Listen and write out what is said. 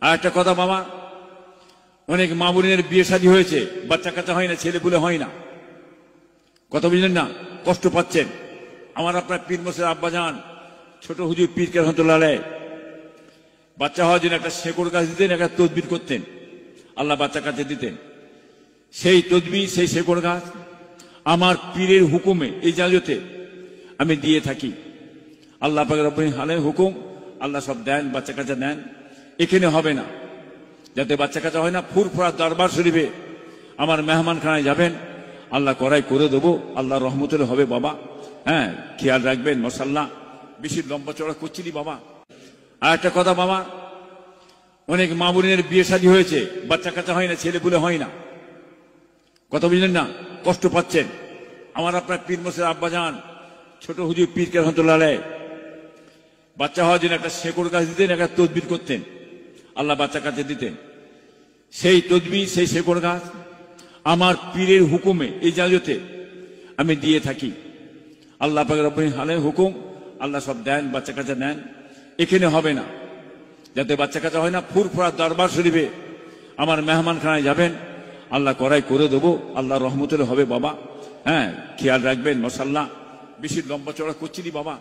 আর একটা কথা বাবা, অনেক মা বোনের বিয়ে শাদী হয়েছে, বাচ্চা কাচ্চা হয় না, ছেলে পুলে হয় না, কথা বুঝলেন না, কষ্ট পাচ্ছেন। আমার আপনার পীর মশাই আব্বাজান ছোট হুজুর পীর রহমতুল্লাহ আলাইহ বাচ্চা হওয়ার জন্য একটা শেকড় গাছ দিতেন, একটা তদবির করতেন, আল্লাহ বাচ্চা কাছে দিতেন। সেই তদবির, সেই শেকড় গাছ আমার পীরের হুকুমে এই জায়গাতে আমি দিয়ে থাকি। আল্লাহ পাক রব্বুল আলামিনের হুকুম, আল্লাহ সব দেন, বাচ্চা কাচ্চা দেন। এখানে হবে না, যাতে বাচ্চা কাচ্চা হয় না, ফুরফুরা দরবার শরীফে আমার মেহমান খানায় যাবেন, আল্লাহ করাই করে দেবো, আল্লাহ রহমতের হবে বাবা। হ্যাঁ, খেয়াল রাখবেন, মাশাআল্লাহ বেশি লম্বা চড়া করছিলি বাবা। আর একটা কথা বাবা, অনেক মা বোনের বিয়ে শাদী হয়েছে, বাচ্চা কাচ্চা হয় না, ছেলে পুলে হয় না, কথা বুঝলেন না, কষ্ট পাচ্ছেন। আমার আপনার পীর মশাই আব্বাজান ছোট হুজুর পীর রহমতুল্লাহ আলাইহ বাচ্চা হওয়ার জন্য একটা শেকড় গাছ দিতেন, একটা তদবির করতেন, আল্লাহ বাচ্চা কাছে দিতেন। সেই তদবির, সেই শেকড় গাছ আমার পীরের হুকুমে এই জায়গাতে আমি দিয়ে থাকি। আল্লাহ পাক রব্বুল আলামিনের হুকুম, আল্লাহ সব দেন, বাচ্চা কাচ্চা দেন। এখানে হবে না, যাতে বাচ্চা কাচ্চা হয় না, ফুরফুরা দরবার শরীফে আমার মেহমান খানায় যাবেন, আল্লাহ করাই করে দেবো, আল্লাহ রহমতের হবে বাবা। হ্যাঁ, খেয়াল রাখবেন, মাশাআল্লাহ বেশি লম্বা চড়া করছিলি বাবা।